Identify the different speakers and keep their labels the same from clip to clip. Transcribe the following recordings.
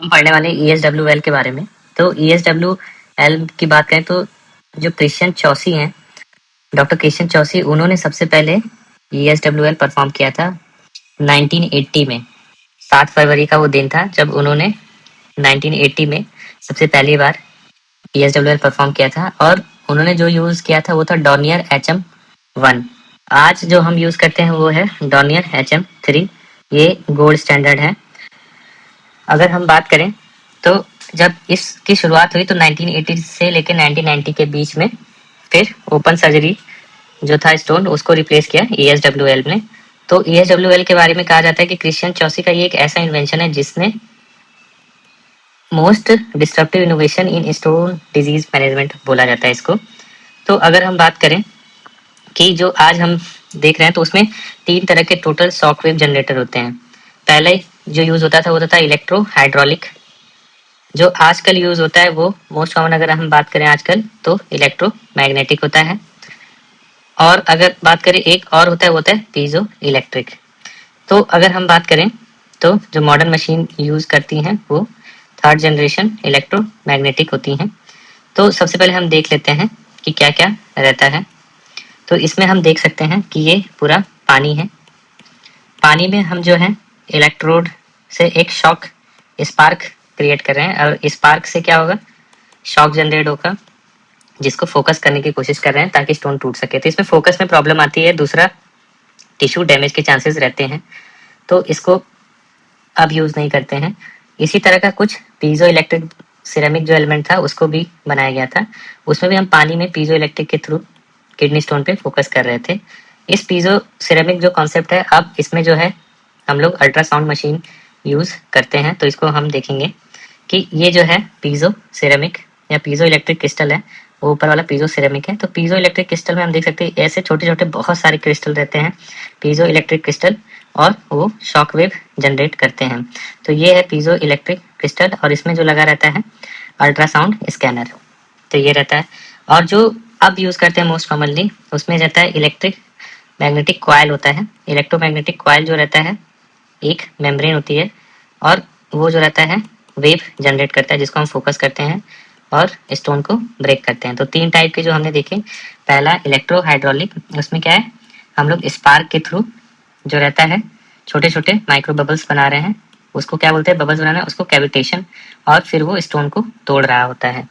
Speaker 1: हम पढ़ने वाले ESWL के बारे में। तो ESWL की बात करें तो जो क्रिश्चियन चौसी हैं, डॉक्टर क्रिश्चियन चौसी, उन्होंने सबसे पहले ESWL परफॉर्म किया था 1980 में। 7 फरवरी का वो दिन था जब उन्होंने 1980 में सबसे पहली बार ESWL परफॉर्म किया था, और उन्होंने जो यूज किया था वो था डॉर्नियर HM1। आज जो हम यूज करते हैं वो है डॉर्नियर HM3। ये गोल्ड स्टैंडर्ड है। अगर हम बात करें तो जब इसकी शुरुआत हुई तो 1980 से लेकर 1990 के बीच में फिर ओपन सर्जरी जो था स्टोन, उसको रिप्लेस किया ESWL ने। तो ESWL के बारे में कहा जाता है कि क्रिश्चियन चौसी का ये एक ऐसा इन्वेंशन है जिसने most disruptive innovation in stone disease management बोला जाता है इसको। तो अगर हम बात करें कि जो आज हम देख रहे हैं तो उसमें 3 तरह के टोटल शॉकवेव जनरेटर होते हैं। पहले जो यूज होता था वो था इलेक्ट्रो हाइड्रोलिक। जो आजकल यूज होता है वो मोस्ट कॉमन अगर हम बात करें आजकल तो इलेक्ट्रोमैग्नेटिक होता है। और अगर बात करें एक और होता है वो होता है पीजो इलेक्ट्रिक। तो अगर हम बात करें तो जो मॉडर्न मशीन यूज करती हैं वो 3rd जनरेशन इलेक्ट्रोमैग्नेटिक होती हैं। तो सबसे पहले हम देख लेते हैं कि क्या क्या रहता है। तो इसमें हम देख सकते हैं कि ये पूरा पानी है। पानी में हम जो है इलेक्ट्रोड से एक शॉक स्पार्क क्रिएट कर रहे हैं, और स्पार्क से क्या होगा, शॉक जनरेट होगा जिसको फोकस करने की कोशिश कर रहे हैं ताकि स्टोन टूट सके। तो इसमें फोकस में प्रॉब्लम आती है। दूसरा, टिश्यू डैमेज के चांसेस रहते हैं, तो इसको अब यूज नहीं करते हैं। इसी तरह का कुछ पीजो इलेक्ट्रिक सिरेमिक जो एलिमेंट था उसको भी बनाया गया था। उसमें भी हम पानी में पीजो इलेक्ट्रिक के थ्रू किडनी स्टोन पे फोकस कर रहे थे। इस पीजो सिरेमिक जो कॉन्सेप्ट है, अब इसमें जो है हम लोग अल्ट्रासाउंड मशीन यूज करते हैं। तो इसको हम देखेंगे कि ये जो है पीजो सिरेमिक या पीजो इलेक्ट्रिक क्रिस्टल है, वो ऊपर वाला पीजो सिरेमिक है। तो पीजो इलेक्ट्रिक क्रिस्टल में हम देख सकते हैं ऐसे छोटे छोटे बहुत सारे क्रिस्टल रहते हैं पीजो इलेक्ट्रिक क्रिस्टल, और वो शॉक वेव जनरेट करते हैं। तो ये है पीजो इलेक्ट्रिक क्रिस्टल, और इसमें जो लगा रहता है अल्ट्रासाउंड स्कैनर, तो ये रहता है। और जो अब यूज करते हैं मोस्ट कॉमनली उसमें रहता है इलेक्ट्रिक मैग्नेटिक कॉइल होता है। इलेक्ट्रोमैग्नेटिक कॉइल जो रहता है एक मेम्ब्रेन होती है, और वो जो रहता है वेव जनरेट करता है जिसको हम फोकस करते हैं और स्टोन को ब्रेक करते हैं। तो 3 टाइप के जो हमने देखे, पहला इलेक्ट्रो हाइड्रोलिक, उसमें क्या है हम लोग स्पार्क के थ्रू जो रहता है छोटे छोटे माइक्रो बबल्स बना रहे हैं, उसको क्या बोलते हैं, बबल्स बनाना, उसको कैविटेशन, और फिर वो स्टोन को तोड़ रहा होता है।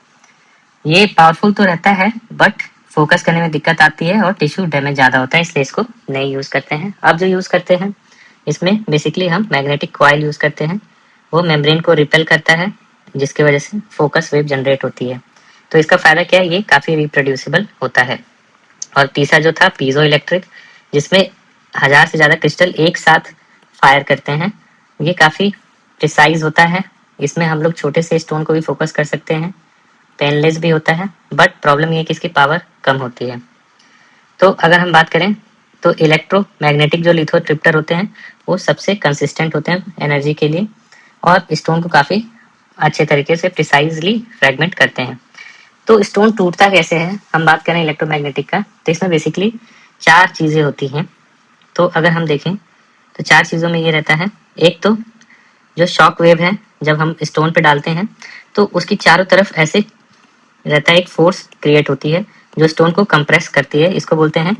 Speaker 1: ये पावरफुल तो रहता है बट फोकस करने में दिक्कत आती है और टिश्यू डैमेज ज़्यादा होता है, इसलिए इसको नहीं यूज़ करते हैं। अब जो यूज़ करते हैं इसमें बेसिकली हम मैग्नेटिक कॉइल यूज़ करते हैं। वो मेम्ब्रेन को रिपेल करता है जिसकी वजह से फोकस वेव जनरेट होती है। तो इसका फ़ायदा क्या है, ये काफ़ी रिप्रोड्यूसिबल होता है। और तीसरा जो था पीजो इलेक्ट्रिक, जिसमें 1000 से ज़्यादा क्रिस्टल एक साथ फायर करते हैं। ये काफ़ी प्रिसाइज होता है। इसमें हम लोग छोटे से स्टोन को भी फोकस कर सकते हैं। पेनलेस भी होता है, बट प्रॉब्लम ये है कि इसकी पावर कम होती है। तो अगर हम बात करें तो इलेक्ट्रोमैग्नेटिक जो लिथोट्रिप्टर होते हैं वो सबसे कंसिस्टेंट होते हैं एनर्जी के लिए, और स्टोन को काफ़ी अच्छे तरीके से प्रिसाइजली फ्रेगमेंट करते हैं। तो स्टोन टूटता कैसे है, हम बात करें इलेक्ट्रोमैग्नेटिक का, तो इसमें बेसिकली 4 चीज़ें होती हैं। तो अगर हम देखें तो 4 चीज़ों में ये रहता है, एक तो जो शॉक वेव है जब हम स्टोन पे डालते हैं तो उसकी चारों तरफ ऐसे रहता है, एक फोर्स क्रिएट होती है जो स्टोन को कंप्रेस करती है। इसको बोलते हैं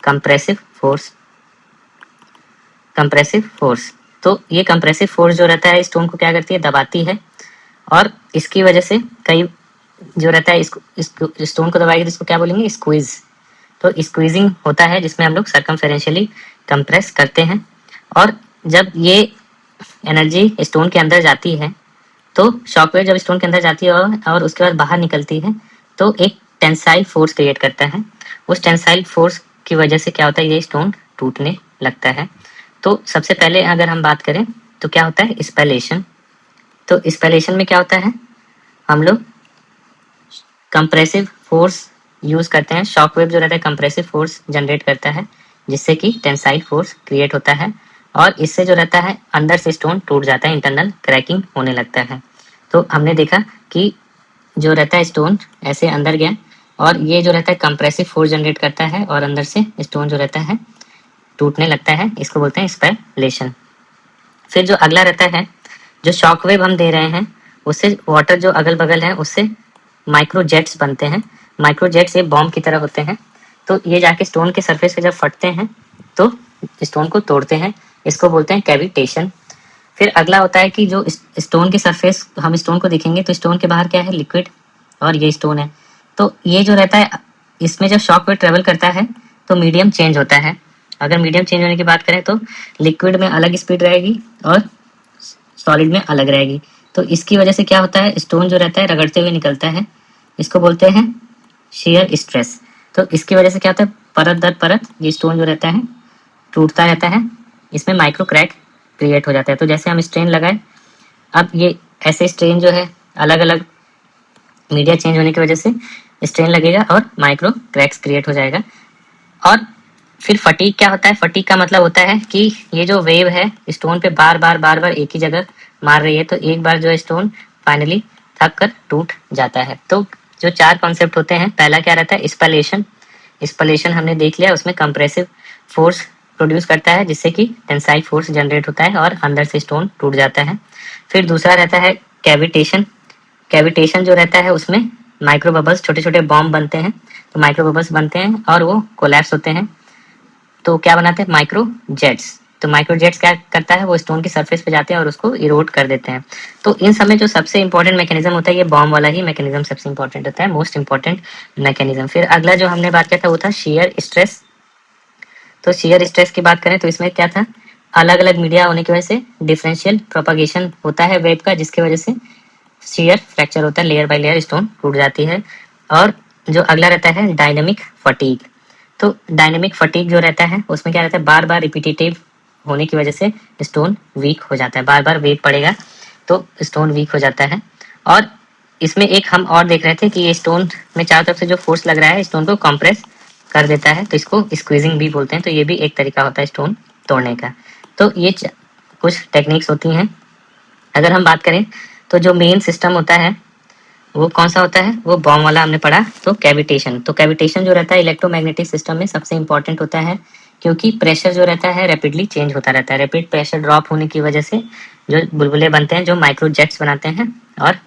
Speaker 1: कंप्रेसिव फोर्स। कंप्रेसिव फोर्स, तो ये कंप्रेसिव फोर्स जो रहता है स्टोन को क्या करती है, दबाती है, और इसकी वजह से कई जो रहता है इसको स्टोन को दबाएगी तो इसको क्या बोलेंगे, स्क्वीज। तो स्क्वीजिंग होता है जिसमें हम लोग सर्कमफेरेंशियली कंप्रेस करते हैं, और जब ये एनर्जी स्टोन के अंदर जाती है तो शॉकवेव जब स्टोन के अंदर जाती है और उसके बाद बाहर निकलती है तो एक टेंसाइल फोर्स क्रिएट करता है। उस टेंसाइल फोर्स की वजह से क्या होता है, ये स्टोन टूटने लगता है। तो सबसे पहले अगर हम बात करें तो क्या होता है, स्पेलेशन। तो स्पेलेशन में क्या होता है, हम लोग कंप्रेसिव फोर्स यूज करते हैं। शॉकवेव जो रहता है कंप्रेसिव फोर्स जनरेट करता है जिससे कि टेंसाइल फोर्स क्रिएट होता है, और इससे जो रहता है अंदर से स्टोन टूट जाता है, इंटरनल क्रैकिंग होने लगता है। तो हमने देखा कि जो रहता है स्टोन ऐसे अंदर गया, और ये जो रहता है कंप्रेसिव फोर्स जनरेट करता है और अंदर से स्टोन जो रहता है टूटने लगता है, इसको बोलते हैं स्पेलेशन। फिर जो अगला रहता है जो शॉक वेव हम दे रहे हैं उससे वाटर जो अगल बगल है उससे माइक्रो जेट्स बनते हैं। माइक्रो जेट्स ये बॉम्ब की तरह होते हैं, तो ये जाके स्टोन के सरफेस पे जब फटते हैं तो स्टोन को तोड़ते हैं, इसको बोलते हैं कैविटेशन। फिर अगला होता है कि जो स्टोन के सरफेस, हम स्टोन को देखेंगे तो स्टोन के बाहर क्या है, लिक्विड, और ये स्टोन है। तो ये जो रहता है इसमें जब शॉक वेव ट्रेवल करता है तो मीडियम चेंज होता है। अगर मीडियम चेंज होने की बात करें तो लिक्विड में अलग स्पीड रहेगी और सॉलिड में अलग रहेगी। तो इसकी वजह से क्या होता है, स्टोन जो रहता है रगड़ते हुए निकलता है, इसको बोलते हैं शेयर स्ट्रेस। तो इसकी वजह से क्या होता है, परत दर परत ये स्टोन जो रहता है टूटता रहता है, इसमें माइक्रो क्रैक क्रिएट हो जाता है। तो जैसे हम स्ट्रेन लगाए, अब ये ऐसे स्ट्रेन जो है अलग अलग मीडिया चेंज होने की वजह से स्ट्रेन लगेगा और माइक्रो क्रैक्स क्रिएट हो जाएगा। और फिर फटीग क्या होता है, फटीग का मतलब होता है कि ये जो वेव है स्टोन पे बार बार एक ही जगह मार रही है, तो एक बार जो स्टोन फाइनली थक कर टूट जाता है। तो जो 4 कॉन्सेप्ट होते हैं, पहला क्या रहता है, स्पलेशन। स्पलेशन हमने देख लिया, उसमें कंप्रेसिव फोर्स प्रोड्यूस करता है जिससे कि टेंसाइल फोर्स जनरेट होता है और अंदर से स्टोन टूट जाता है। फिर दूसरा रहता है कैविटेशन। कैविटेशन जो रहता है उसमें माइक्रो बबल्स, छोटे छोटे बॉम्ब बनते हैं, तो माइक्रो बबल्स बनते हैं और वो कोलैप्स होते हैं, तो क्या बनाते हैं, माइक्रो जेट्स। तो माइक्रो जेट्स क्या करता है, वो स्टोन की सरफेस पे जाते हैं और उसको इरोड कर देते हैं। तो इन सब में जो सबसे इंपॉर्टेंट मैकेनिज्म होता है, ये बॉम्ब वाला ही मैकेनिज्म सबसे इंपॉर्टेंट होता है, मोस्ट इंपॉर्टेंट मैकेनिज्म। फिर अगला जो हमने बात किया था वो था शेयर स्ट्रेस। तो शेयर स्ट्रेस की बात करें तो इसमें क्या था, अलग अलग मीडिया होने की वजह से डिफरेंशियल प्रोपागेशन होता है वेव का, जिसकी वजह से शेयर फ्रैक्चर होता है, लेयर बाय लेयर स्टोन टूट जाती है। और जो अगला रहता है डायनेमिक फटीग। तो डायनेमिक फटीग जो रहता है उसमें क्या रहता है, बार बार रिपीटेटिव होने की वजह से स्टोन वीक हो जाता है, बार बार वेट पड़ेगा तो स्टोन वीक हो जाता है। और इसमें एक हम और देख रहे थे कि ये स्टोन में चारों तरफ से जो फोर्स लग रहा है स्टोन को कंप्रेस कर देता है, तो इसको स्क्वीजिंग भी बोलते हैं। तो ये भी एक तरीका होता है स्टोन तोड़ने का। तो ये कुछ टेक्निक्स होती हैं। अगर हम बात करें तो जो मेन सिस्टम होता है वो कौन सा होता है, वो बॉम्ब वाला हमने पढ़ा, तो कैविटेशन। तो कैविटेशन जो रहता है इलेक्ट्रोमैग्नेटिक सिस्टम में सबसे इंपॉर्टेंट होता है, क्योंकि प्रेशर जो रहता है रैपिडली चेंज होता रहता है। रैपिड प्रेशर ड्रॉप होने की वजह से जो बुलबुले बनते हैं, जो माइक्रो जेट्स बनाते हैं और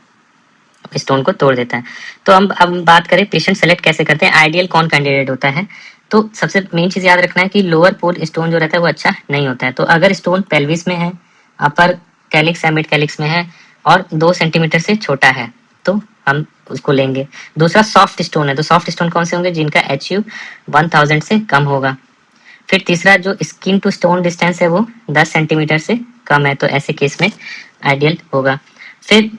Speaker 1: स्टोन को तोड़ देता है। तो अब बात करें पेशेंट सेलेक्ट कैसे करते हैं, आइडियल कौन कैंडिडेट होता है। तो सबसे मेन चीज याद रखना है कि लोअर पोल स्टोन जो रहता है वो अच्छा नहीं होता है। तो अगर स्टोन पेल्विस में है, अपर कैलिक्स या मिड कैलिक्स में है और 2 सेंटीमीटर से छोटा है तो हम उसको लेंगे। दूसरा सॉफ्ट स्टोन है, तो सॉफ्ट स्टोन कौन से होंगे, जिनका HU 1000 से कम होगा। फिर तीसरा जो स्किन टू स्टोन डिस्टेंस है वो 10 सेंटीमीटर से कम है, तो ऐसे केस में आइडियल होगा। फिर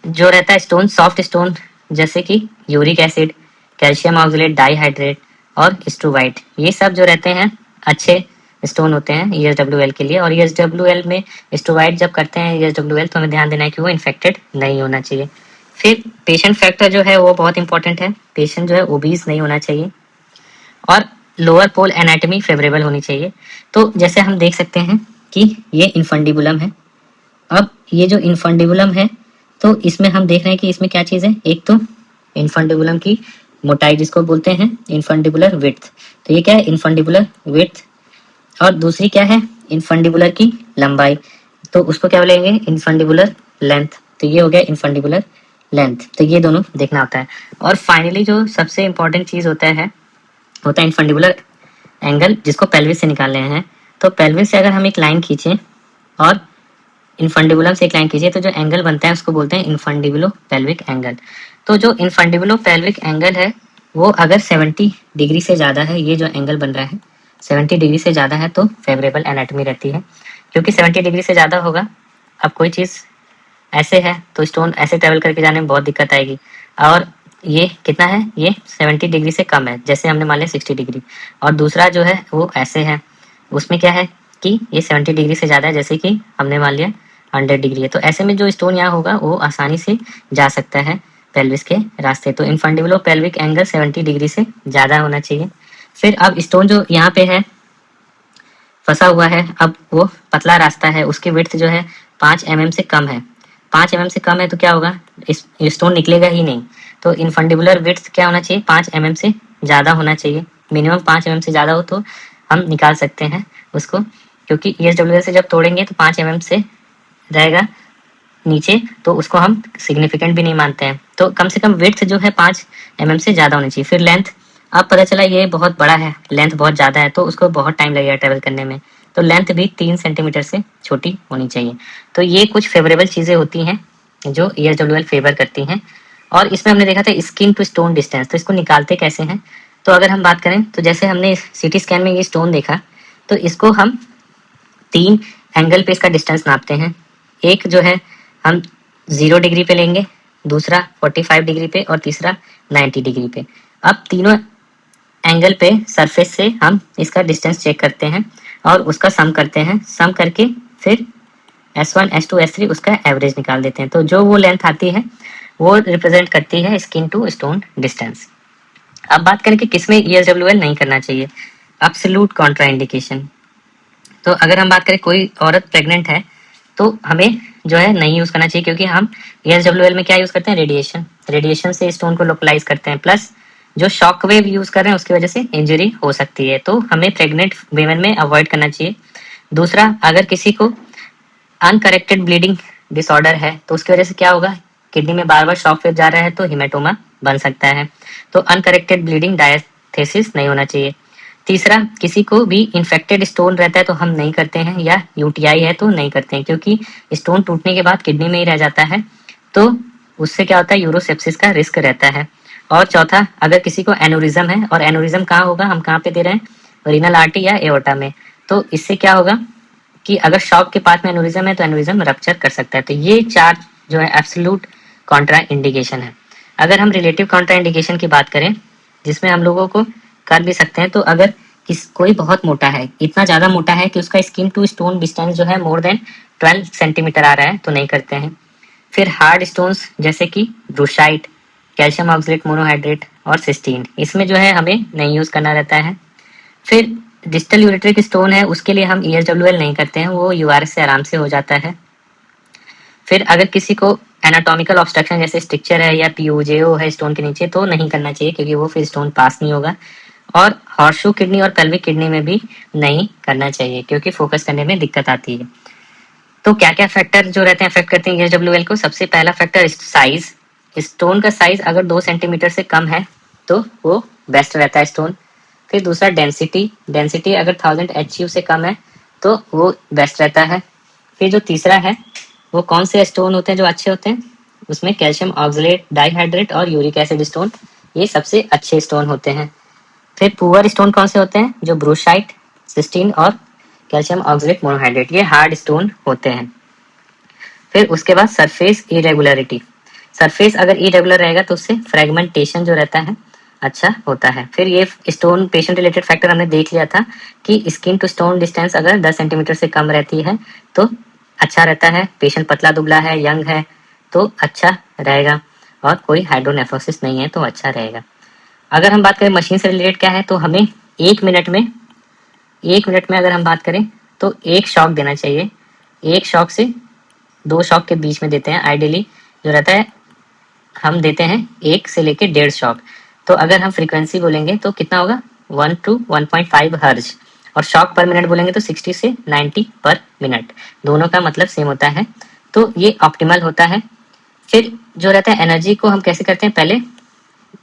Speaker 1: जो रहता है स्टोन, सॉफ्ट स्टोन जैसे कि uric acid, calcium oxalate dihydrate और स्ट्रूवाइट, ये सब जो रहते हैं अच्छे स्टोन होते हैं ESWL के लिए। और ESWL में स्ट्रूवाइट जब करते हैं ESWL तो हमें ध्यान देना है कि वो इन्फेक्टेड नहीं होना चाहिए। फिर पेशेंट फैक्टर जो है वो बहुत इंपॉर्टेंट है, पेशेंट जो है ओबीज नहीं होना चाहिए और लोअर पोल एनाटॉमी फेवरेबल होनी चाहिए। तो जैसे हम देख सकते हैं कि ये इनफंडिबुलम है। अब ये जो इनफंडिबुलम है तो इसमें हम देख रहे हैं कि इसमें क्या चीज़ है, एक तो इनफंडिबुलम की मोटाई जिसको बोलते हैं इनफंडिबुलर विड्थ, तो ये क्या है इनफंडिबुलर विड्थ। और दूसरी क्या है, इनफंडिबुलर की लंबाई, तो उसको क्या बोलेंगे, इनफंडिबुलर लेंथ। तो ये हो गया इनफंडिबुलर लेंथ, तो ये दोनों देखना होता है। और फाइनली जो सबसे इंपॉर्टेंट चीज़ होता है इनफंडिबुलर एंगल, जिसको पेल्विस से निकाल रहे हैं। तो पेल्विस से अगर हम एक लाइन खींचें और इनफंडिबुलम से एक लाइन खींचे तो जो एंगल बनता है उसको बोलते हैं इनफंडिबुलो पेल्विक एंगल। तो जो इनफंडिबुलो पेल्विक एंगल है वो अगर 70 डिग्री से ज़्यादा है, ये जो एंगल बन रहा है 70 डिग्री से ज़्यादा है तो फेवरेबल एनाटॉमी रहती है, क्योंकि 70 डिग्री से ज़्यादा होगा। अब कोई चीज़ ऐसे है तो स्टोन ऐसे ट्रेवल करके जाने में बहुत दिक्कत आएगी। और ये कितना है, ये 70 डिग्री से कम है, जैसे हमने मान लिया 60 डिग्री। और दूसरा जो है वो ऐसे है, उसमें क्या है कि ये 70 डिग्री से ज़्यादा है, जैसे कि हमने मान लिया 100 डिग्री है। तो ऐसे में जो स्टोन यहाँ होगा वो आसानी से जा सकता है पेल्विस के रास्ते। तो इनफंडिबुलो पेल्विक एंगल 70 डिग्री से ज़्यादा होना चाहिए। फिर अब स्टोन जो यहाँ पे है फंसा हुआ है, अब वो पतला रास्ता है, उसकी विड्थ जो है 5 mm से कम है। 5 mm से कम है तो क्या होगा, इस स्टोन निकलेगा ही नहीं। तो इनफंडिबुलर विड्थ क्या होना चाहिए, 5 mm से ज़्यादा होना चाहिए। मिनिमम 5 mm से ज़्यादा हो तो हम निकाल सकते हैं उसको, क्योंकि ESWL से जब तोड़ेंगे तो 5 mm से रहेगा नीचे तो उसको हम सिग्निफिकेंट भी नहीं मानते हैं। तो कम से कम विड्थ जो है 5 mm से ज़्यादा होनी चाहिए। फिर लेंथ, अब पता चला ये बहुत बड़ा है, लेंथ बहुत ज़्यादा है, तो उसको बहुत टाइम लगेगा ट्रेवल करने में, तो लेंथ भी 3 सेंटीमीटर से छोटी होनी चाहिए। तो ये कुछ फेवरेबल चीज़ें होती हैं जो ESWL फेवर करती हैं। और इसमें हमने देखा था स्किन टू स्टोन डिस्टेंस, तो इसको निकालते कैसे हैं। तो अगर हम बात करें तो जैसे हमने CT स्कैन में ये स्टोन देखा, तो इसको हम 3 एंगल पे इसका डिस्टेंस नापते हैं। एक जो है हम 0 डिग्री पे लेंगे, दूसरा 45 डिग्री पे और तीसरा 90 डिग्री पे। अब तीनों एंगल पे सरफेस से हम इसका डिस्टेंस चेक करते हैं और उसका सम करते हैं। सम करके फिर S1, S2, S3 उसका एवरेज निकाल देते हैं। तो जो वो लेंथ आती है वो रिप्रेजेंट करती है स्किन टू स्टोन डिस्टेंस। अब बात करें कि किसमें ESWL नहीं करना चाहिए, एब्सोल्यूट कॉन्ट्राइंडिकेशन। तो अगर हम बात करें कोई औरत प्रेग्नेंट है तो हमें जो है नहीं यूज़ करना चाहिए, क्योंकि हम ESWL में क्या यूज़ करते हैं, रेडिएशन से स्टोन को लोकलाइज करते हैं, प्लस जो शॉक वेव यूज़ कर रहे हैं उसकी वजह से इंजरी हो सकती है, तो हमें प्रेग्नेंट वीमेन में अवॉइड करना चाहिए। दूसरा, अगर किसी को अनकरेक्टेड ब्लीडिंग डिसऑर्डर है तो उसकी वजह से क्या होगा, किडनी में बार बार शॉक वेव जा रहा है तो हिमेटोमा बन सकता है। तो अनकरेक्टेड ब्लीडिंग डायस्थेसिस नहीं होना चाहिए। तीसरा, किसी को भी इन्फेक्टेड स्टोन रहता है तो हम नहीं करते हैं, या UTI है तो नहीं करते हैं, क्योंकि स्टोन टूटने के बाद किडनी में ही रह जाता है, तो उससे क्या होता है, यूरोसेप्सिस का रिस्क रहता है। और चौथा, अगर किसी को एनोरिज्म है, और एनोरिज्म कहाँ होगा, हम कहाँ पे दे रहे हैं, रीनल आर्टरी या एओर्टा में, तो इससे क्या होगा कि अगर शॉक के पास में एनोरिज्म है तो एनोरिज्म रप्चर कर सकता है। तो ये 4 जो है एब्सोल्यूट कॉन्ट्रा इंडिकेशन है। अगर हम रिलेटिव कॉन्ट्रा इंडिकेशन की बात करें, जिसमें हम लोगों को कर भी सकते हैं, तो अगर कोई बहुत मोटा है, इतना ज़्यादा मोटा है कि उसका स्किन टू स्टोन डिस्टेंस जो है मोर देन 12 सेंटीमीटर आ रहा है, तो नहीं करते हैं। फिर हार्ड स्टोन्स जैसे कि ब्रूशाइट, कैल्शियम ऑक्सलेट मोनोहाइड्रेट और सिस्टीन, इसमें जो है हमें नहीं यूज़ करना रहता है। फिर डिजिटल यूरेट्रिक स्टोन है, उसके लिए हम ESWL नहीं करते हैं, वो URS से आराम से हो जाता है। फिर अगर किसी को एनाटॉमिकल ऑब्स्ट्रक्शन जैसे स्ट्रिक्चर है या POJO है स्टोन के नीचे, तो नहीं करना चाहिए, क्योंकि वो फिर स्टोन पास नहीं होगा। और हॉर्सशू किडनी और पेल्विक किडनी में भी नहीं करना चाहिए, क्योंकि फोकस करने में दिक्कत आती है। तो क्या क्या फैक्टर जो रहते हैं अफेक्ट करते हैं ESWL को। सबसे पहला फैक्टर साइज, स्टोन का साइज अगर 2 सेंटीमीटर से कम है तो वो बेस्ट रहता है स्टोन। फिर दूसरा डेंसिटी अगर 1000 HU से कम है तो वो बेस्ट रहता है। फिर जो तीसरा है वो कौन से स्टोन होते हैं जो अच्छे होते हैं, उसमें कैल्शियम ऑक्सलेट, डाइहाइड्रेट और यूरिक एसिड स्टोन, ये सबसे अच्छे स्टोन होते हैं। फिर पुअर स्टोन कौन से होते हैं, जो ब्रूशाइट, सिस्टीन और कैल्शियम ऑक्सलेट मोनोहाइड्रेट, ये हार्ड स्टोन होते हैं। फिर उसके बाद सरफेस इरेगुलरिटी, सरफेस अगर इरेगुलर रहेगा तो उससे फ्रेगमेंटेशन जो रहता है अच्छा होता है। फिर ये स्टोन पेशेंट रिलेटेड फैक्टर हमने देख लिया था कि स्किन टू स्टोन डिस्टेंस अगर 10 सेंटीमीटर से कम रहती है तो अच्छा रहता है, पेशेंट पतला दुबला है, यंग है तो अच्छा रहेगा, और कोई हाइड्रोनेफ्रोसिस नहीं है तो अच्छा रहेगा। अगर हम बात करें मशीन से रिलेटेड क्या है, तो हमें 1 मिनट में अगर हम बात करें तो 1 शॉक देना चाहिए। 1 शॉक से 2 शॉक के बीच में देते हैं आइडियली, जो रहता है हम देते हैं 1 से लेके 1.5 शॉक। तो अगर हम फ्रीक्वेंसी बोलेंगे तो कितना होगा, 1 to 1.5 हर्ज, और शॉक पर मिनट बोलेंगे तो 60 से 90 पर मिनट, दोनों का मतलब सेम होता है, तो ये ऑप्टिमल होता है। फिर जो रहता है एनर्जी को हम कैसे करते हैं, पहले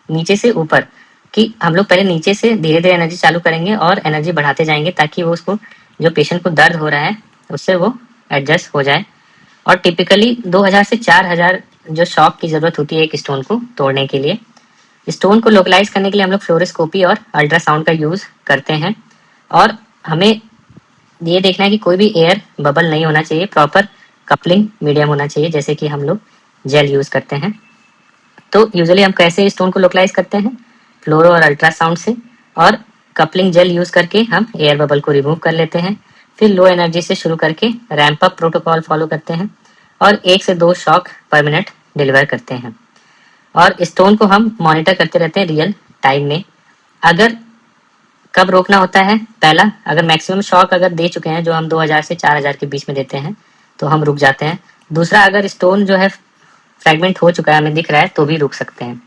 Speaker 1: नीचे से ऊपर, कि हम लोग पहले नीचे से धीरे धीरे एनर्जी चालू करेंगे और एनर्जी बढ़ाते जाएंगे, ताकि वो उसको जो पेशेंट को दर्द हो रहा है उससे वो एडजस्ट हो जाए। और टिपिकली 2000 से 4000 जो शॉक की ज़रूरत होती है एक स्टोन को तोड़ने के लिए। स्टोन को लोकलाइज करने के लिए हम लोग फ्लोरोस्कोपी और अल्ट्रासाउंड का यूज़ करते हैं, और हमें ये देखना है कि कोई भी एयर बबल नहीं होना चाहिए, प्रॉपर कपलिंग मीडियम होना चाहिए, जैसे कि हम लोग जेल यूज़ करते हैं। तो यूजुअली हम कैसे स्टोन को लोकलाइज करते हैं, फ्लोरो और अल्ट्रासाउंड से, और कपलिंग जेल यूज़ करके हम एयर बबल को रिमूव कर लेते हैं। फिर लो एनर्जी से शुरू करके रैंप अप प्रोटोकॉल फॉलो करते हैं, और 1 से 2 शॉक पर मिनट डिलीवर करते हैं। और स्टोन को हम मॉनिटर करते रहते हैं रियल टाइम में। अगर कब रोकना होता है, पहला, अगर मैक्सिमम शॉक अगर दे चुके हैं जो हम 2000 से 4000 के बीच में देते हैं तो हम रुक जाते हैं। दूसरा, अगर स्टोन जो है फ्रेगमेंट हो चुका है, हमें दिख रहा है, तो भी रुक सकते हैं।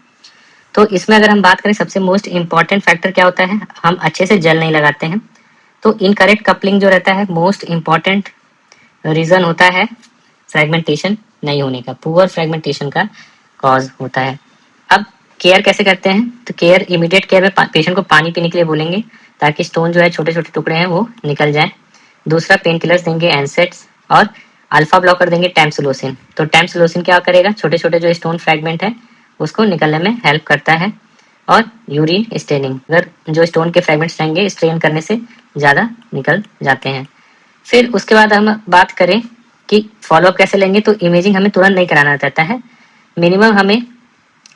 Speaker 1: तो इसमें अगर हम बात करें सबसे मोस्ट इम्पॉर्टेंट फैक्टर क्या होता है, हम अच्छे से जेल नहीं लगाते हैं। तो इनकरेक्ट कपलिंग जो रहता है मोस्ट इम्पॉर्टेंट रीज़न होता है फ्रेगमेंटेशन नहीं होने का, पुअर फ्रेगमेंटेशन का कॉज होता है। अब केयर कैसे करते हैं, तो केयर इमीडिएट केयर में पेशेंट को पानी पीने के लिए बोलेंगे ताकि स्टोन जो है छोटे छोटे टुकड़े हैं वो निकल जाए। दूसरा पेन किलर्स देंगे एनसेट्स, और अल्फा ब्लॉकर देंगे टैमसुलोसिन। तो टैमसुलोसिन क्या करेगा, छोटे छोटे जो स्टोन फ्रैगमेंट है उसको निकलने में हेल्प करता है। और यूरिन स्टेनिंग, अगर जो स्टोन के फ्रैगमेंट्स रहेंगे स्ट्रेन करने से ज़्यादा निकल जाते हैं। फिर उसके बाद हम बात करें कि फॉलोअप कैसे लेंगे, तो इमेजिंग हमें तुरंत नहीं कराना रहता है। मिनिमम हमें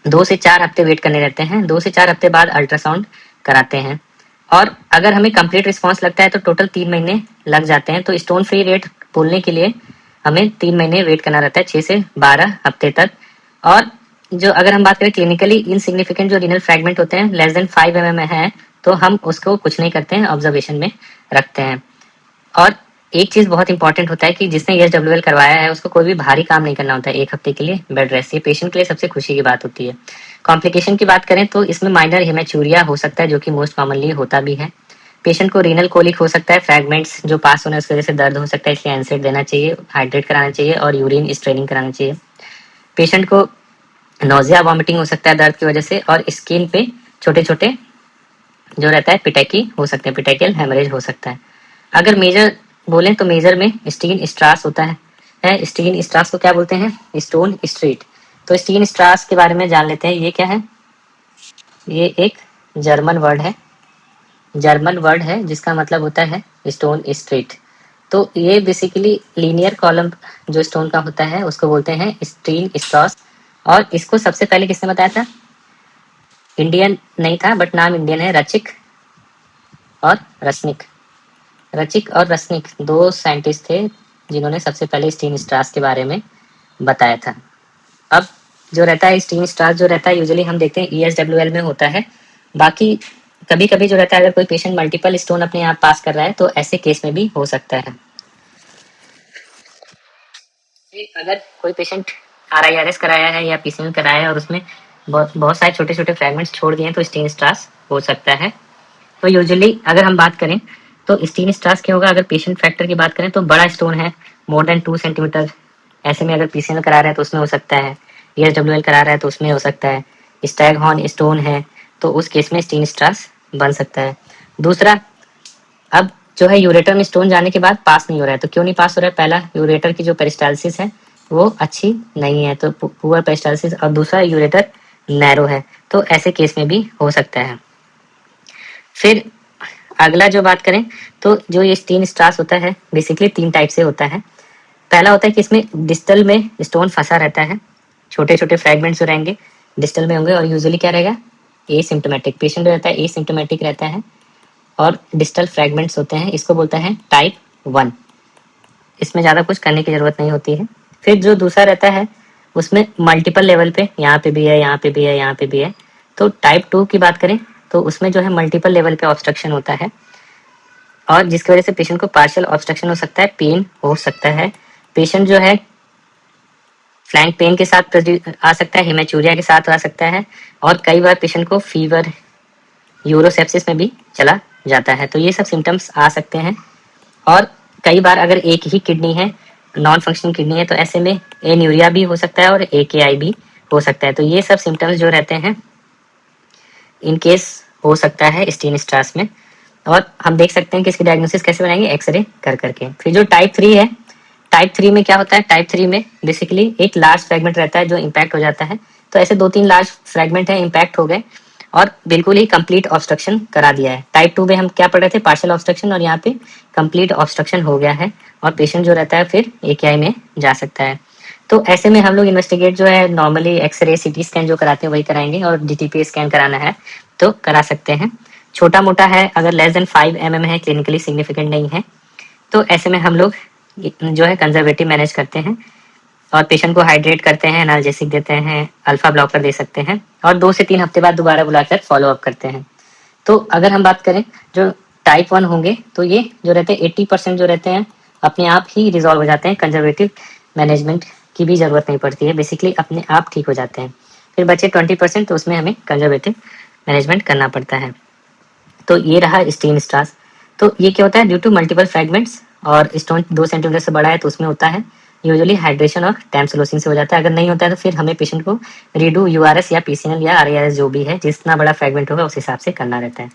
Speaker 1: 2 से 4 हफ्ते वेट करने रहते हैं। 2 से 4 हफ्ते बाद अल्ट्रासाउंड कराते हैं। और अगर हमें कंप्लीट रिस्पांस लगता है तो टोटल 3 महीने लग जाते हैं। तो स्टोन फ्री रेट बोलने के लिए हमें 3 महीने वेट करना रहता है, 6 से 12 हफ्ते तक। और जो अगर हम बात करें क्लिनिकली इनसिग्निफिकेंट जो रीनल फ्रैगमेंट होते हैं लेस देन 5 mm है, तो हम उसको कुछ नहीं करते हैं, ऑब्जर्वेशन में रखते हैं। और एक चीज बहुत इंपॉर्टेंट होता है कि जिसने ESWL करवाया है उसको कोई भी भारी काम नहीं करना होता है। 1 हफ्ते के लिए बेड रेस्ट, ये पेशेंट के लिए सबसे खुशी की बात होती है। कॉम्प्लिकेशन की बात करें तो इसमें माइनर हेमेचूरिया हो सकता है, जो कि मोस्ट कॉमनली होता भी है। पेशेंट को रीनल कोलिक हो सकता है, फ्रैगमेंट्स जो पास होने उसकी वजह से दर्द हो सकता है, इसलिए एनसेड देना चाहिए, हाइड्रेट कराना चाहिए और यूरिन स्ट्रेनिंग कराना चाहिए। पेशेंट को नोजिया वॉमिटिंग हो सकता है दर्द की वजह से, और स्किन पे छोटे छोटे जो रहता है पिटेकी हो सकते हैं, पिटेकियल हेमरेज हो सकता है। अगर मेजर बोलें तो मेजर में स्टीन स्ट्रास होता है। स्टीन स्ट्रास को क्या बोलते हैं, स्टोन स्ट्रीट। तो स्टीन स्ट्रास के बारे में जान लेते हैं, ये क्या है। ये एक जर्मन वर्ड है, जर्मन वर्ड है जिसका मतलब होता है स्टोन स्ट्रीट। तो ये बेसिकली लीनियर कॉलम जो स्टोन का होता है उसको बोलते हैं स्टीन स्ट्रास। और इसको सबसे पहले किसने बताया था, इंडियन नहीं था बट नाम इंडियन है, रचिक और रसनिक। रचिक और रसनिक 2 साइंटिस्ट थे जिन्होंने सबसे पहले स्टीन स्ट्रास के बारे में बताया था। अब जो रहता है स्टीन स्ट्रास जो रहता है यूजुअली हम देखते हैं ESWL में होता है। बाकी कभी कभी जो रहता है अगर कोई पेशेंट मल्टीपल स्टोन अपने आप पास कर रहा है तो ऐसे केस में भी हो सकता है। अगर कोई पेशेंट RIRS कराया है या PCM कराया है और उसमें बहुत बहुत सारे छोटे छोटे फ्रैगमेंट्स छोड़ दिए हैं तो स्टीन स्ट्रास हो सकता है। तो यूजुअली अगर हम बात करें तो स्टीन स्ट्रास क्या होगा, अगर पेशेंट फैक्टर की बात करें तो बड़ा स्टोन है मोर देन 2 सेंटीमीटर, ऐसे में अगर PCM करा रहे हैं तो उसमें हो सकता है, ESWL करा रहा है तो उसमें हो सकता है, स्टैग हॉर्न स्टोन है तो उस केस में स्टीन स्ट्रास बन सकता है। दूसरा, अब जो है यूरेटर में स्टोन जाने के बाद पास नहीं हो रहा है, तो क्यों नहीं पास हो रहा है, पहला यूरेटर की जो पेरिस्टालसिस है वो अच्छी नहीं है, तो पुअर पेरिस्टालसिस, और दूसरा यूरेटर नैरो है, तो ऐसे केस में भी हो सकता है। फिर अगला जो बात करें तो जो ये स्टीन स्ट्रास होता है बेसिकली 3 टाइप से होता है। पहला होता है कि इसमें डिस्टल में स्टोन फंसा रहता है, छोटे छोटे फ्रैगमेंट्स जो रहेंगे डिस्टल में होंगे, और यूजुअली क्या रहेगा, एसिम्प्टोमेटिक पेशेंट रहता है, एसिम्प्टोमेटिक रहता है और डिस्टल फ्रैगमेंट्स होते हैं, इसको बोलता है टाइप 1। इसमें ज़्यादा कुछ करने की ज़रूरत नहीं होती है। फिर जो दूसरा रहता है उसमें मल्टीपल लेवल पे, यहाँ पे भी है, यहाँ पे भी है, यहाँ पे भी है। तो टाइप 2 की बात करें तो उसमें जो है मल्टीपल लेवल पे ऑब्स्ट्रक्शन होता है, और जिसकी वजह से पेशेंट को पार्शियल ऑब्स्ट्रक्शन हो सकता है, पेन हो सकता है। पेशेंट जो है फ्लैंक पेन के साथ आ सकता है, हेमेचूरिया के साथ आ सकता है, और कई बार पेशेंट को फीवर, यूरोसेप्सिस में भी चला जाता है। तो ये सब सिम्टम्स आ सकते हैं। और कई बार अगर एक ही किडनी है, नॉन फंक्शनिंग किडनी है, तो ऐसे में एन्यूरिया भी हो सकता है और AKI भी हो सकता है। तो ये सब सिम्टम्स जो रहते हैं इन केस हो सकता है स्टीन स्ट्रास में। और हम देख सकते हैं कि इसकी डायग्नोसिस कैसे बनाएंगे, एक्सरे कर करके। फिर जो टाइप 3 है, टाइप 3 में क्या होता है, टाइप 3 में बेसिकली एक लार्ज फ्रैगमेंट रहता है जो इम्पैक्ट हो जाता है। तो ऐसे 2-3 लार्ज फ्रैगमेंट है इम्पैक्ट हो गए और बिल्कुल ही कंप्लीट ऑब्स्ट्रक्शन करा दिया है। टाइप 2 में हम क्या पढ़ रहे थे, पार्शियल ऑब्स्ट्रक्शन, और यहाँ पे कंप्लीट ऑब्स्ट्रक्शन हो गया है और पेशेंट जो रहता है फिर AKI में जा सकता है। तो ऐसे में हम लोग इन्वेस्टिगेट जो है नॉर्मली एक्सरे CT स्कैन जो कराते हैं वही कराएंगे, और DTP स्कैन कराना है तो करा सकते हैं। छोटा मोटा है, अगर लेस देन 5 mm है, क्लिनिकली सिग्निफिकेंट नहीं है, तो ऐसे में हम लोग जो है कंजर्वेटिव मैनेज करते हैं और पेशेंट को हाइड्रेट करते हैं, एनाल्जेसिक देते हैं, अल्फा ब्लॉकर दे सकते हैं, और 2 से 3 हफ्ते बाद दोबारा बुलाकर फॉलोअप करते हैं। तो अगर हम बात करें जो टाइप 1 होंगे तो ये जो रहते हैं 80% जो रहते हैं अपने आप ही रिजॉल्व हो जाते हैं, कंजर्वेटिव मैनेजमेंट की भी ज़रूरत नहीं पड़ती है, बेसिकली अपने आप ठीक हो जाते हैं। फिर बचे 20% तो उसमें हमें कंजर्वेटिव मैनेजमेंट करना पड़ता है। तो ये रहा स्टीन स्ट्रास। तो ये क्या होता है, ड्यू टू मल्टीपल फ्रैगमेंट्स, और स्टोन 2 सेंटीमीटर से बड़ा है तो उसमें होता है यूजुअली हाइड्रेशन और टैमसोलोसिन से हो जाता है। अगर नहीं होता है तो फिर हमें पेशेंट को रीडू यूआरएस या पीसीएनएल या आरआईआरएस जो भी है, जितना बड़ा फ्रेगमेंट होगा उस हिसाब से करना रहता है।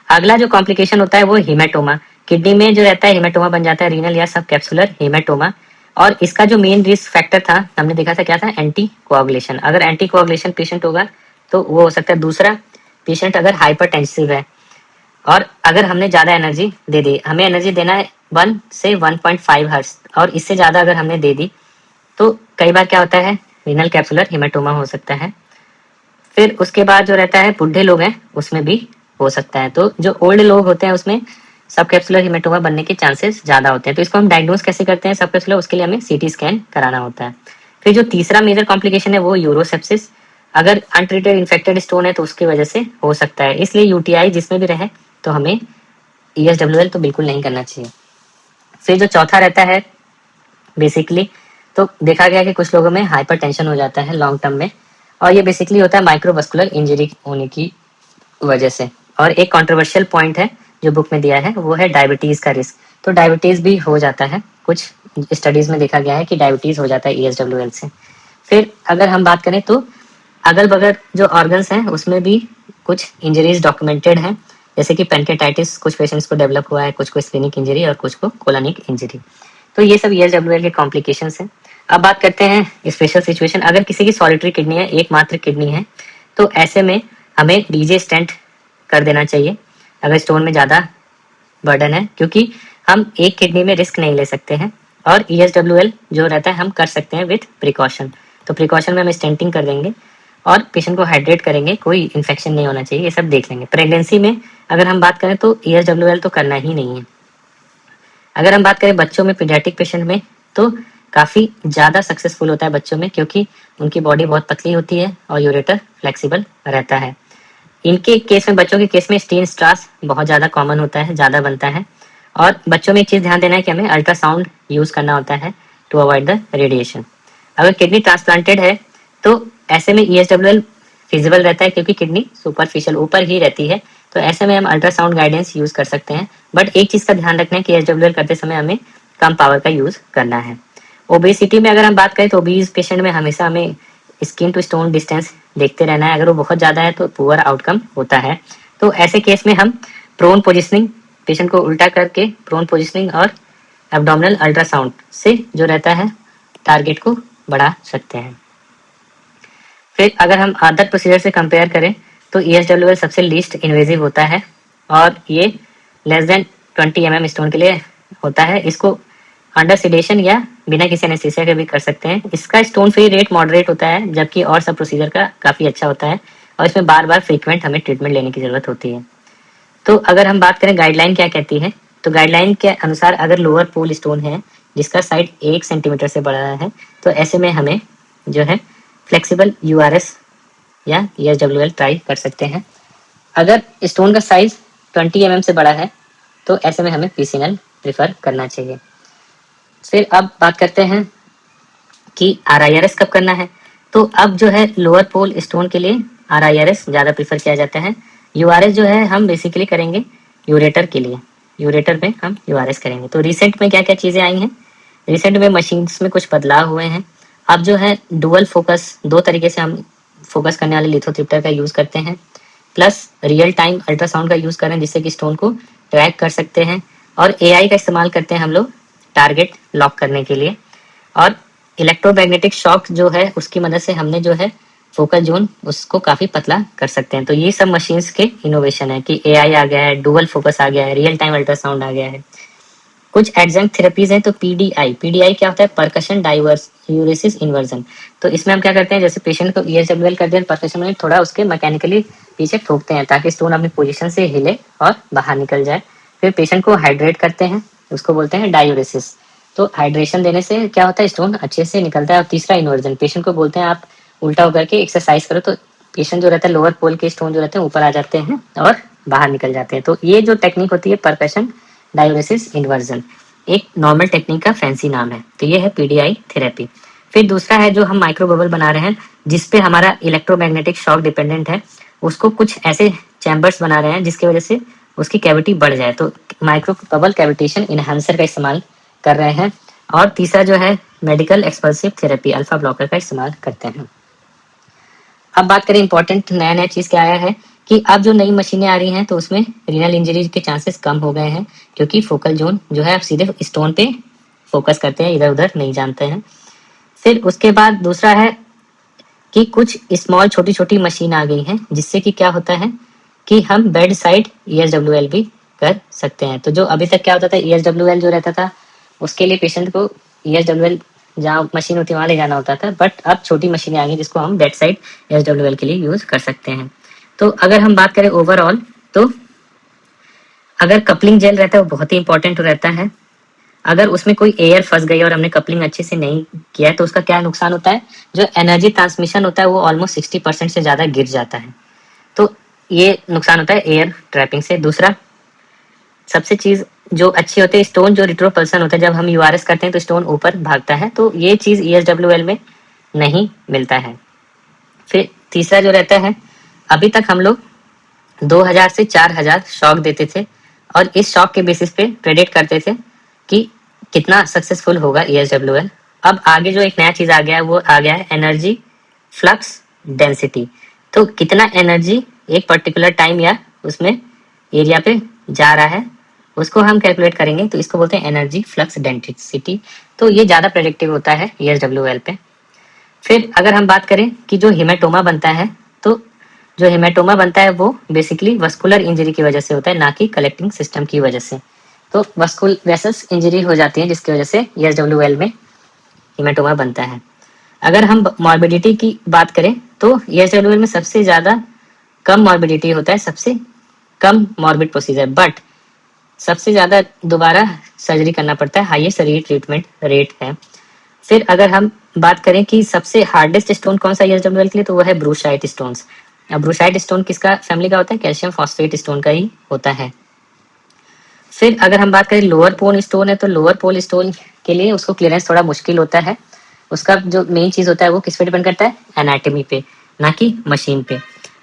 Speaker 1: अगला जो कॉम्प्लिकेशन होता है वो हीमेटोमा। किडनी में जो रहता है हीमेटोमा बन जाता है रीनल या सब कैप्सुलर हीमेटोमा। और इसका जो मेन रिस्क फैक्टर था हमने देखा था क्या था, एंटी कोआगुलेशन। अगर एंटी कोआगुलेशन पेशेंट होगा तो वो हो सकता है। दूसरा, पेशेंट अगर हाइपरटेंसिव है और अगर हमने ज़्यादा एनर्जी दे दी, हमें एनर्जी देना है 1 से 1.5 हर्ट्ज, और इससे ज़्यादा अगर हमने दे दी तो कई बार क्या होता है, रीनल कैप्सुलर हीमेटोमा हो सकता है। फिर उसके बाद जो रहता है बूढ़े लोग हैं उसमें भी हो सकता है। तो जो ओल्ड लोग होते हैं उसमें सब कैप्सुलर हीमेटोमा बनने के चांसेस ज़्यादा होते हैं। तो इसको हम डायग्नोज कैसे करते हैं सब कैप्सुलर, उसके लिए हमें सीटी स्कैन कराना होता है। फिर जो तीसरा मेजर कॉम्प्लिकेशन है वो यूरोसेप्सिस। अगर अनट्रीटेड इन्फेक्टेड स्टोन है तो उसकी वजह से हो सकता है। इसलिए यूटीआई जिसमें भी रहे तो हमें ईएसडब्ल्यूएल तो बिल्कुल नहीं करना चाहिए। फिर जो चौथा रहता है बेसिकली, तो देखा गया कि कुछ लोगों में हाइपरटेंशन हो जाता है लॉन्ग टर्म में, और ये बेसिकली होता है माइक्रोवस्कुलर इंजरी होने की वजह से। और एक कंट्रोवर्शियल पॉइंट है जो बुक में दिया है वो है डायबिटीज का रिस्क। तो डायबिटीज भी हो जाता है, कुछ स्टडीज में देखा गया है कि डायबिटीज हो जाता है ईएसडब्ल्यूएल से। फिर अगर हम बात करें तो अगल बगल जो ऑर्गन्स हैं उसमें भी कुछ इंजरीज डॉक्यूमेंटेड हैं, जैसे कि पेनकेटाइटिस कुछ पेशेंट्स को डेवलप हुआ है, कुछ को स्प्लेनिक इंजरी और कुछ को कोलोनिक इंजरी। तो ये सब ईएसडब्ल्यूएल के कॉम्प्लिकेशंस हैं। अब बात करते हैं स्पेशल सिचुएशन। अगर किसी की सॉलिटरी किडनी है, एकमात्र किडनी है, तो ऐसे में हमें डीजे स्टेंट कर देना चाहिए अगर स्टोन में ज़्यादा बर्डन है, क्योंकि हम एक किडनी में रिस्क नहीं ले सकते हैं। और ईएसडब्ल्यूएल जो रहता है हम कर सकते हैं विथ प्रिकॉशन। तो प्रिकॉशन में हम स्टेंटिंग कर देंगे और पेशेंट को हाइड्रेट करेंगे, कोई इन्फेक्शन नहीं होना चाहिए, ये सब देख लेंगे। प्रेगनेंसी में अगर हम बात करें तो ईएसडब्ल्यूएल तो करना ही नहीं है। अगर हम बात करें बच्चों में, पीडियाट्रिक पेशेंट में, तो काफ़ी ज़्यादा सक्सेसफुल होता है बच्चों में, क्योंकि उनकी बॉडी बहुत पतली होती है और यूरेटर फ्लेक्सिबल रहता है। इनके केस में, बच्चों के केस में स्टीन स्ट्रास बहुत ज़्यादा कॉमन होता है, ज़्यादा बनता है। और बच्चों में एक चीज़ ध्यान देना है कि हमें अल्ट्रासाउंड यूज़ करना होता है टू अवॉइड द रेडिएशन। अगर किडनी ट्रांसप्लांटेड है तो ऐसे में ईएसडब्ल्यूएल फिजिबल रहता है, क्योंकि किडनी सुपरफिशियल ऊपर ही रहती है। तो ऐसे में हम अल्ट्रासाउंड गाइडेंस यूज़ कर सकते हैं। बट एक चीज़ का ध्यान रखना है कि ईएसडब्ल्यूएल करते समय हमें कम पावर का यूज़ करना है। ओबेसिटी में अगर हम बात करें तो ओबीज पेशेंट में हमेशा हमें स्किन टू स्टोन डिस्टेंस देखते रहना है। अगर वो बहुत ज़्यादा है तो पुअर आउटकम होता है। तो ऐसे केस में हम प्रोन पोजिशनिंग, पेशेंट को उल्टा करके प्रोन पोजिशनिंग और एब्डोमिनल अल्ट्रासाउंड से जो रहता है टारगेट को बढ़ा सकते हैं। फिर अगर हम अदर प्रोसीजर से कंपेयर करें तो ईएसडब्ल्यूएल सबसे लीस्ट इन्वेजिव होता है और ये लेस देन 20 mm स्टोन के लिए होता है। इसको अंडर सिडेशन या बिना किसी एनेस्थीसिया के भी कर सकते हैं। इसका स्टोन फ्री रेट मॉडरेट होता है, जबकि और सब प्रोसीजर का काफ़ी अच्छा होता है और इसमें बार बार फ्रीक्वेंट हमें ट्रीटमेंट लेने की ज़रूरत होती है। तो अगर हम बात करें गाइडलाइन क्या कहती है, तो गाइडलाइन के अनुसार अगर लोअर पोल स्टोन है जिसका साइड 1 सेंटीमीटर से बढ़ा है तो ऐसे में हमें जो है फ्लेक्सिबल यूआरएस या ईएसडब्ल्यूएल ट्राई कर सकते हैं। अगर स्टोन का साइज 20 mm से बड़ा है तो ऐसे में हमें पीसीएनएल प्रेफर करना चाहिए। फिर अब बात करते हैं कि आरआईआरएस कब करना है। तो अब जो है लोअर पोल स्टोन के लिए आरआईआरएस ज़्यादा प्रेफर किया जाता है। यूआरएस जो है हम बेसिकली करेंगे यूरेटर के लिए, यूरेटर में हम यूआरएस करेंगे। तो रिसेंट में क्या क्या चीज़ें आई हैं, रिसेंट में मशीन्स में कुछ बदलाव हुए हैं। अब जो है डुअल फोकस, 2 तरीके से हम फोकस करने वाले लिथोट्रिप्टर का यूज़ करते हैं, प्लस रियल टाइम अल्ट्रासाउंड का यूज़ करें जिससे कि स्टोन को ट्रैक कर सकते हैं, और एआई का इस्तेमाल करते हैं हम लोग टारगेट लॉक करने के लिए। और इलेक्ट्रोमैग्नेटिक शॉक जो है उसकी मदद से हमने जो है फोकस जोन उसको काफ़ी पतला कर सकते हैं। तो ये सब मशीन्स के इनोवेशन है कि एआई आ गया है, डुअल फोकस आ गया है, रियल टाइम अल्ट्रासाउंड आ गया है। कुछ एडजंक्ट थेरेपीज हैं तो पीडीआई क्या होता है, परकशन डाइवर्स यूरेसिस इन्वर्जन। तो इसमें हम क्या करते हैं, जैसे पेशेंट को ईएसडब्ल्यूएल करते हैं, परकशन में थोड़ा उसके मैकेनिकली पीछे ठोकते हैं ताकि स्टोन अपनी पोजीशन से हिले और बाहर निकल जाए। फिर पेशेंट को हाइड्रेट करते हैं, उसको बोलते हैं डायूरेसिस। तो हाइड्रेशन देने से क्या होता है, स्टोन अच्छे से निकलता है। और तीसरा इन्वर्जन, पेशेंट को बोलते हैं आप उल्टा होकर के एक्सरसाइज करो, तो पेशेंट जो रहता है लोअर पोल के स्टोन जो रहते हैं ऊपर आ जाते हैं और बाहर निकल जाते हैं। तो ये जो टेक्निक होती है परकशन डायूरेसिस इन्वर्जन, एक नॉर्मल टेक्निक का फैंसी नाम है। तो ये है पीडीआई थेरेपी। फिर दूसरा है जो हम माइक्रो बबल बना रहे हैं जिसपे हमारा इलेक्ट्रोमैग्नेटिक शॉक डिपेंडेंट है, उसको कुछ ऐसे चैम्बर्स बना रहे हैं जिसकी वजह से उसकी कैविटी बढ़ जाए। तो माइक्रो बबल कैविटेशन इनहांसर का इस्तेमाल कर रहे हैं। और तीसरा जो है मेडिकल एक्सपल्सिव थेरेपी अल्फा ब्लॉकर का इस्तेमाल करते हैं। अब बात करें इंपॉर्टेंट नया नया चीज़ क्या आया है कि अब जो नई मशीनें आ रही हैं तो उसमें रीनल इंजरी के चांसेस कम हो गए हैं, क्योंकि फोकल जोन जो है अब सीधे स्टोन पे फोकस करते हैं, इधर उधर नहीं जानते हैं। फिर उसके बाद दूसरा है कि कुछ स्मॉल छोटी छोटी मशीन आ गई हैं, जिससे कि क्या होता है कि हम बेड साइड ESWL भी कर सकते हैं। तो जो अभी तक क्या होता था, ESWL जो रहता था उसके लिए पेशेंट को ESWL जहाँ मशीन होती है वहाँ ले जाना होता था, बट अब छोटी मशीनें आ गई जिसको हम बेड साइड ESWL के लिए यूज कर सकते हैं। तो अगर हम बात करें ओवरऑल, तो अगर कपलिंग जेल रहता है वो बहुत ही इंपॉर्टेंट रहता है। अगर उसमें कोई एयर फंस गई और हमने कपलिंग अच्छे से नहीं किया है तो उसका क्या नुकसान होता है, जो एनर्जी ट्रांसमिशन होता है वो ऑलमोस्ट 60% से ज़्यादा गिर जाता है। तो ये नुकसान होता है एयर ट्रैपिंग से। दूसरा सबसे चीज़ जो अच्छी होती है, स्टोन जो रिट्रोपल्सन होता है, जब हम URS करते हैं तो स्टोन ऊपर भागता है, तो ये चीज़ ESWL में नहीं मिलता है। फिर तीसरा जो रहता है, अभी तक हम लोग 2000 से 4000 शॉक देते थे और इस शॉक के बेसिस पे प्रेडिक्ट करते थे कि कितना सक्सेसफुल होगा ESWL। अब आगे जो एक नया चीज़ आ गया है वो आ गया है एनर्जी फ्लक्स डेंसिटी। तो कितना एनर्जी एक पर्टिकुलर टाइम या उसमें एरिया पे जा रहा है उसको हम कैलकुलेट करेंगे, तो इसको बोलते हैं एनर्जी फ्लक्स डेंसिटी। तो ये ज़्यादा प्रेडिक्टिव होता है ESWL पे। फिर अगर हम बात करें कि जो हेमाटोमा बनता है, तो जो हेमाटोमा बनता है वो बेसिकली वस्कुलर इंजरी की वजह से होता है, ना कि कलेक्टिंग सिस्टम की वजह से। तो वस्कुल वेसल्स इंजरी हो जाती है जिसकी वजह से ESWL में हेमाटोमा बनता है। अगर हम मॉर्बिडिटी की बात करें तो ESWL में सबसे ज़्यादा कम मॉर्बिडिटी होता है, सबसे कम मॉर्बिड प्रोसीजर, बट सबसे ज़्यादा दोबारा सर्जरी करना पड़ता है, हाईएस्ट रीट्रीटमेंट रेट है। फिर अगर हम बात करें कि सबसे हार्डेस्ट स्टोन कौन सा ESWL के लिए, तो वह है ब्रूसाइट स्टोन्स। अब ब्रूसाइट स्टोन किसका फैमिली का होता है, कैल्शियम फॉस्फेट स्टोन का ही होता है। फिर अगर हम बात करें लोअर पोल स्टोन है, तो लोअर पोल स्टोन के लिए उसको क्लियरेंस थोड़ा मुश्किल होता है। उसका जो मेन चीज़ होता है वो किस पे डिपेंड करता है, एनाटमी पे, ना कि मशीन पे।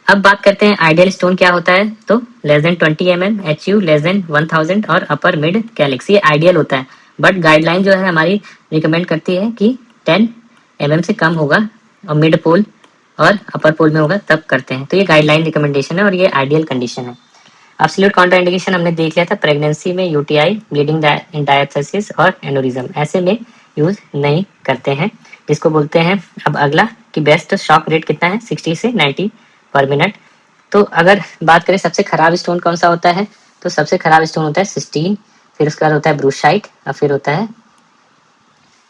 Speaker 1: अब बात करते हैं आइडियल स्टोन क्या होता है, तो less than 20 mm, HU less than 1000 और अपर मिड कैलिक्स, ये आइडियल होता है। बट गाइडलाइन जो है हमारी रिकमेंड करती है कि 10 mm से कम होगा और मिड पोल और अपर पोल में होगा तब करते हैं। तो ये गाइडलाइन रिकमेंडेशन है और ये आइडियल कंडीशन है। एब्सोल्यूट कॉन्ट्राइंडिकेशन हमने देख लिया था, प्रेगनेंसी में UTI, ब्लीडिंग डायथेसिस और एनोरिज्म, ऐसे में यूज नहीं करते हैं, जिसको बोलते हैं। अब अगला कि बेस्ट शॉक रेट कितना है, 60 से 90 पर मिनट। तो अगर बात करें सबसे खराब स्टोन कौन सा होता है, तो सबसे खराब स्टोन होता है सिस्टीन, फिर उसके बाद होता है ब्रूसाइट और फिर होता है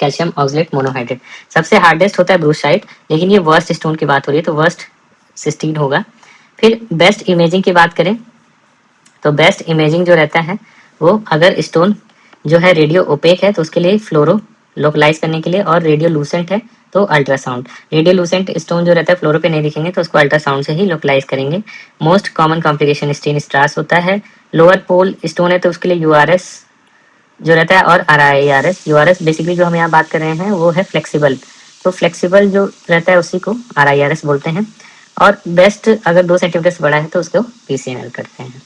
Speaker 1: कैल्शियम ऑक्सलेट मोनोहाइड्रेट। सबसे हार्डेस्ट होता है ब्रूसाइट, लेकिन ये वर्स्ट स्टोन की बात हो रही है तो वर्स्ट सिस्टीन होगा। फिर बेस्ट इमेजिंग की बात करें तो बेस्ट इमेजिंग जो रहता है वो, अगर स्टोन जो है रेडियो ओपेक है तो उसके लिए फ्लोरो लोकलाइज करने के लिए, और रेडियो लूसेंट है तो अल्ट्रासाउंड। रेडियो लूसेंट स्टोन जो रहता है फ्लोरो पे नहीं दिखेंगे तो उसको अल्ट्रासाउंड से ही लोकलाइज करेंगे। मोस्ट कॉमन कॉम्प्लिकेशन स्टीन स्ट्रास होता है। लोअर पोल स्टोन है तो उसके लिए URS जो रहता है और RIARS। URS बेसिकली जो हम यहाँ बात कर रहे हैं वो है फ्लेक्सिबल, तो फ्लेक्सिबल जो रहता है उसी को RIARS बोलते हैं। और बेस्ट अगर 2 सेंटीमीटर से बड़ा है तो उसको PCNL करते हैं।